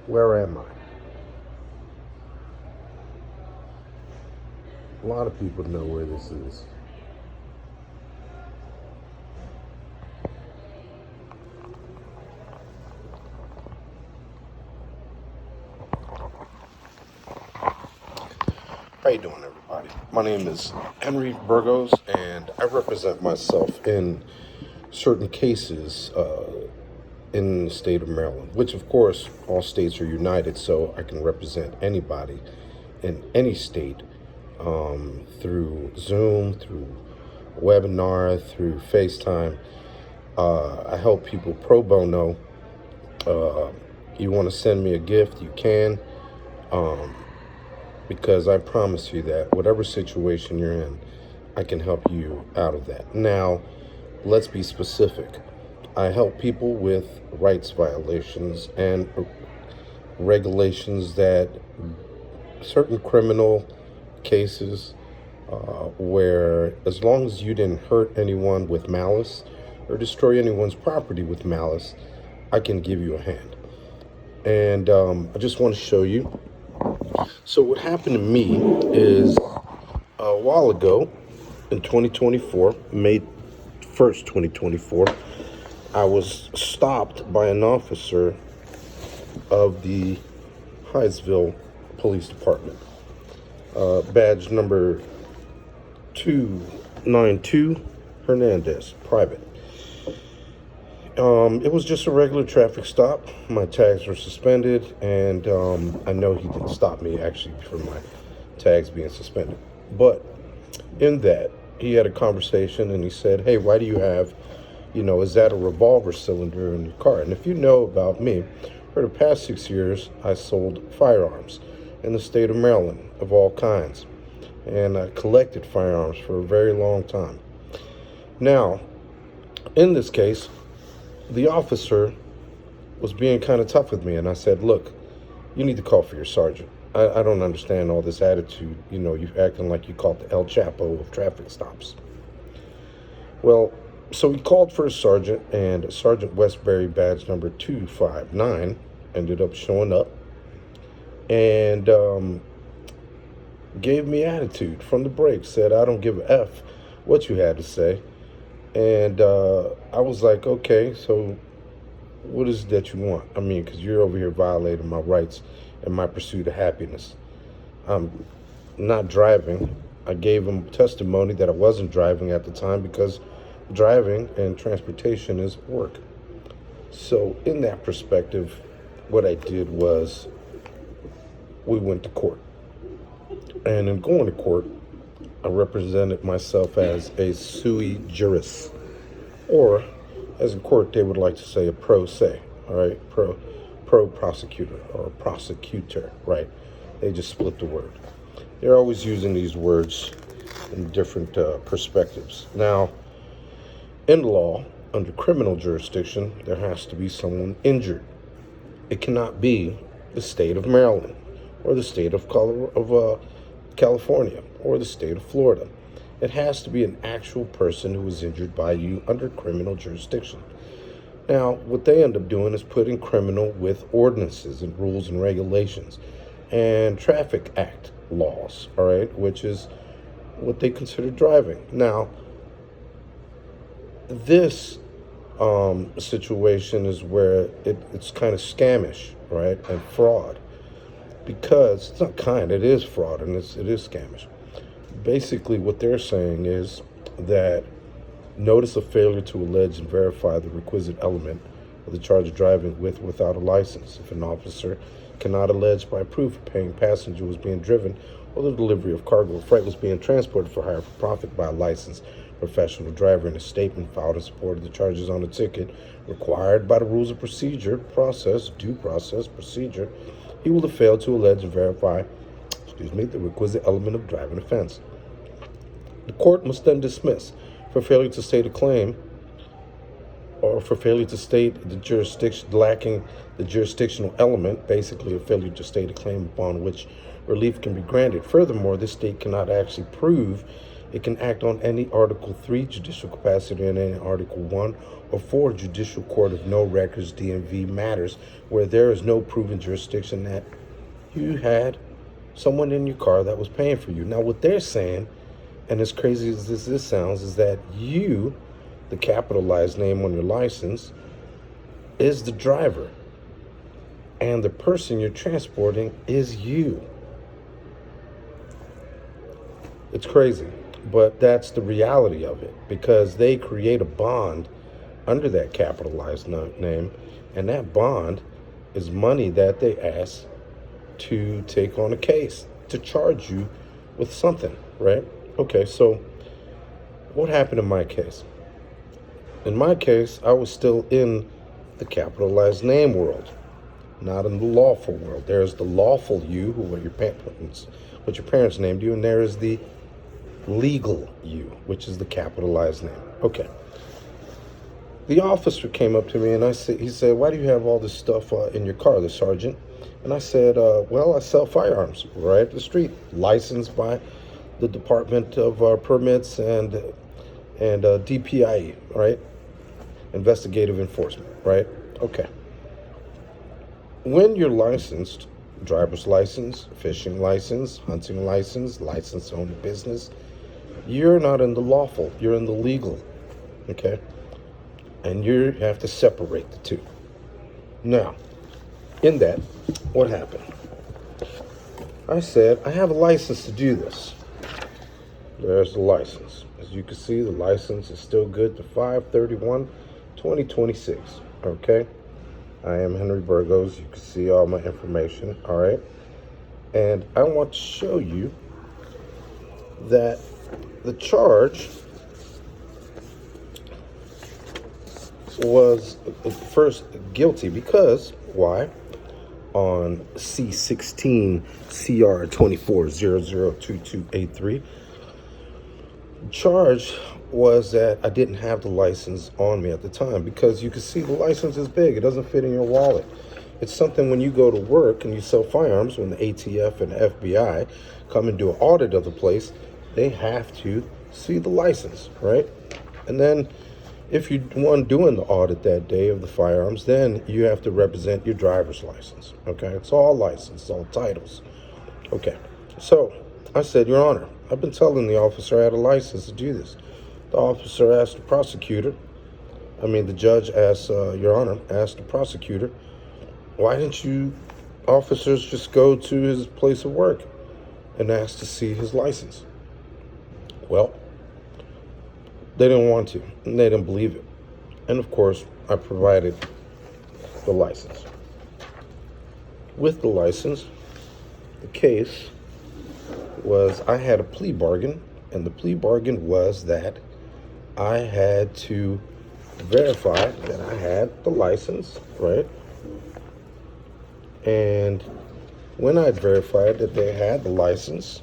Where am I? A lot of people know where this is. How you doing, everybody? My name is Henry Burgos, and I represent myself in certain cases in the state of Maryland, which, of course, all states are united, so I can represent anybody in any state through Zoom, through webinar, through FaceTime. I help people pro bono. You want to send me a gift, you can. Because I promise you that whatever situation you're in, I can help you out of that. Now, let's be specific. I help people with rights violations and regulations that certain criminal cases where as long as you didn't hurt anyone with malice or destroy anyone's property with malice, I can give you a hand. And I just want to show you. So what happened to me is a while ago in 2024, May 1st, 2024, I was stopped by an officer of the Hyattsville Police Department. Badge number 292, Hernandez, private. It was just a regular traffic stop. My tags were suspended, and I know he didn't stop me actually for my tags being suspended. But in that, he had a conversation and he said, "Hey, why do you have, is that a revolver cylinder in your car?" And if you know about me, for the past 6 years, I sold firearms in the state of Maryland of all kinds. And I collected firearms for a very long time. Now, in this case, the officer was being kind of tough with me, and I said, "Look, you need to call for your sergeant. I don't understand all this attitude. You acting like you called the El Chapo of traffic stops." Well, so he called for a sergeant, and Sergeant Westbury, badge number 259, ended up showing up and gave me attitude from the break, said, "I don't give a F what you had to say." And I was like, "Okay, so what is it that you want? I mean, because you're over here violating my rights and my pursuit of happiness. I'm not driving." I gave him testimony that I wasn't driving at the time because driving and transportation is work. So in that perspective, what I did was we went to court. And in going to court, I represented myself as a sui juris, or as in court they would like to say a pro se, all right, pro prosecutor or prosecutor, right? They just split the word. They're always using these words in different perspectives. Now, in law, under criminal jurisdiction, there has to be someone injured. It cannot be the state of Maryland or the state of California or the state of Florida. It has to be an actual person who was injured by you under criminal jurisdiction. Now, what they end up doing is putting criminal with ordinances and rules and regulations and traffic act laws, all right, which is what they consider driving. Now, this situation is where it's kind of scamish, right, and fraud. Because it's not it is fraud, and it is scamish. Basically, what they're saying is that notice of failure to allege and verify the requisite element of the charge of driving with or without a license. If an officer cannot allege by proof a paying passenger was being driven or the delivery of cargo or freight was being transported for hire for profit by a licensed professional driver in a statement filed in support of the charges on the ticket required by the rules of procedure, due process, procedure, he will have failed to allege and verify, the requisite element of driving offense. The court must then dismiss for failure to state a claim or for failure to state the jurisdiction, lacking the jurisdictional element, basically a failure to state a claim upon which relief can be granted. Furthermore, the state cannot actually prove It can act on any Article 3 judicial capacity and any Article 1 or 4 judicial court of no records DMV matters where there is no proven jurisdiction that you had someone in your car that was paying for you. Now, what they're saying, and as crazy as this sounds, is that you, the capitalized name on your license, is the driver, and the person you're transporting is you. It's crazy, but that's the reality of it, because they create a bond under that capitalized name, and that bond is money that they ask to take on a case, to charge you with something, right? Okay, so what happened in my case? In my case, I was still in the capitalized name world, not in the lawful world. There's the lawful you, who were what your parents named you, and there is the legal you, which is the capitalized name. Okay. The officer came up to me and he said, "Why do you have all this stuff in your car, the sergeant?" And I said, "Well, I sell firearms right up the street, licensed by the Department of Permits and DPIE, right? Investigative Enforcement, right? Okay. When you're licensed, driver's license, fishing license, hunting license, license to own a business, you're not in the lawful, you're in the legal, okay? And you have to separate the two. Now, in that, what happened? I said, I have a license to do this. There's the license. As you can see, the license is still good to 5/31/2026, okay? I am Henry Burgos. You can see all my information, all right? And I want to show you that the charge was first guilty because, why? On C16 CR 24002283, the charge was that I didn't have the license on me at the time, because you can see the license is big. It doesn't fit in your wallet. It's something when you go to work and you sell firearms, when the ATF and the FBI come and do an audit of the place, they have to see the license, right? And then if you're the one doing the audit that day of the firearms, then you have to represent your driver's license, okay? It's all license, it's all titles. Okay, so I said, Your Honor, I've been telling the officer I had a license to do this. The officer asked the prosecutor, the judge asked, Your Honor, asked the prosecutor, why didn't you officers just go to his place of work and ask to see his license? Well, they didn't want to, and they didn't believe it. And of course, I provided the license. With the license, the case was I had a plea bargain, and the plea bargain was that I had to verify that I had the license, right? And when I verified that they had the license,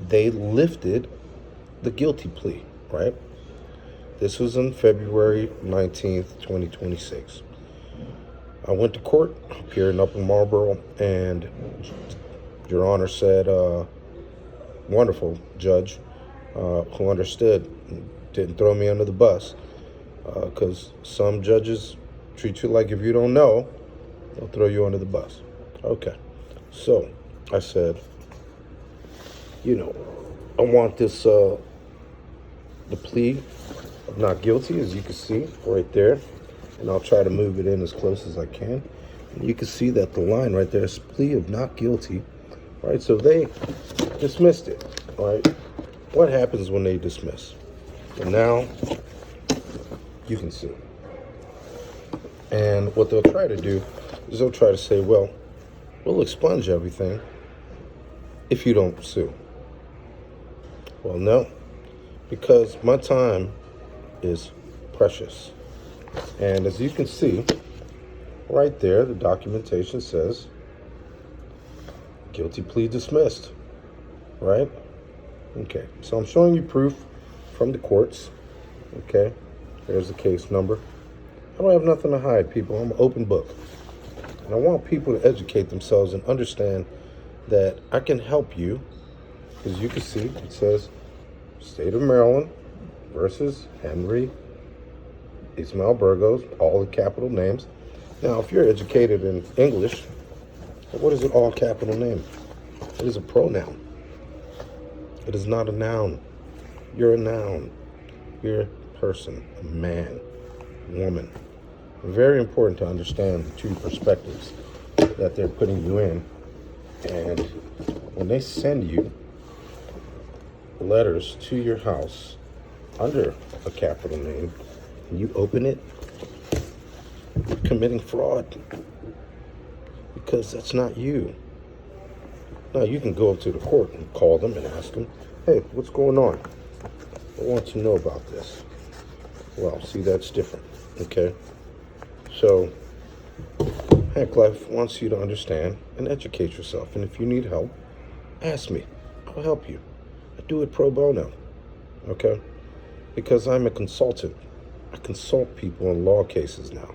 they lifted the guilty plea, right? This was on February 19th, 2026. I went to court here in Upper Marlboro, and Your Honor said, wonderful judge who understood, didn't throw me under the bus, because some judges treat you like if you don't know, they'll throw you under the bus. Okay, so I said, I want this, the plea of not guilty, as you can see right there, and I'll try to move it in as close as I can. And you can see that the line right there is plea of not guilty, right? So they dismissed it, right? What happens when they dismiss? And now you can see. And what they'll try to do is they'll try to say, well, we'll expunge everything if you don't sue. Well, no, because my time is precious. And as you can see, right there, the documentation says, guilty plea dismissed, right? Okay, so I'm showing you proof from the courts, okay? There's the case number. I don't have nothing to hide, people. I'm an open book. And I want people to educate themselves and understand that I can help you. As you can see, it says State of Maryland versus Henry Ismail Burgos, all the capital names. Now, if you're educated in English, what is an all capital name? It is a pronoun. It is not a noun. You're a noun. You're a person, a man, woman. Very important to understand the two perspectives that they're putting you in. And when they send you letters to your house under a capital name, and you open it, you're committing fraud, because that's not you. Now, you can go up to the court and call them and ask them, hey, what's going on? I want to know about this. Well, see, that's different, okay? So, Hank Life wants you to understand and educate yourself. And if you need help, ask me. I'll help you. I do it pro bono, okay? Because I'm a consultant. I consult people in law cases now.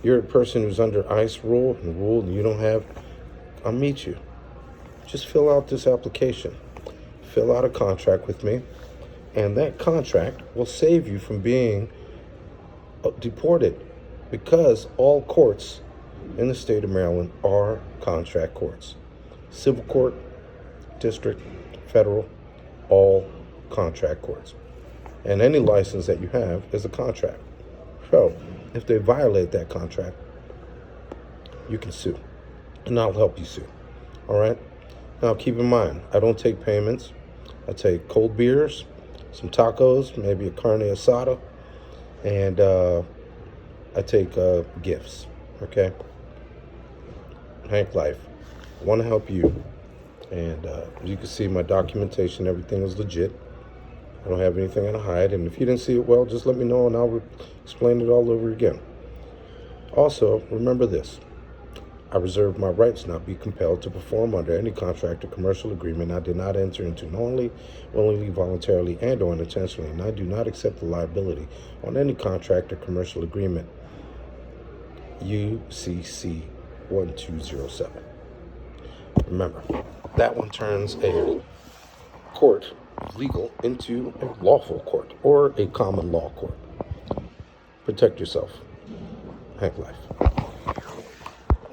You're a person who's under ICE rule and you don't have, I'll meet you. Just fill out this application. Fill out a contract with me, and that contract will save you from being deported, because all courts in the state of Maryland are contract courts. Civil court, district, federal, all contract courts. And any license that you have is a contract. So if they violate that contract, you can sue, and I'll help you sue. All right? Now, keep in mind, I don't take payments. I take cold beers, some tacos, maybe a carne asada, and I take gifts, okay? Hank Life, I want to help you. And you can see my documentation, everything is legit. I don't have anything to hide. And if you didn't see it well, just let me know and I'll explain it all over again. Also, remember this. I reserve my rights not be compelled to perform under any contract or commercial agreement I did not enter into knowingly, willingly, voluntarily, and or unintentionally, and I do not accept the liability on any contract or commercial agreement. UCC 1207. Remember, that one turns a court of legal into a lawful court or a common law court. Protect yourself. Hank Life.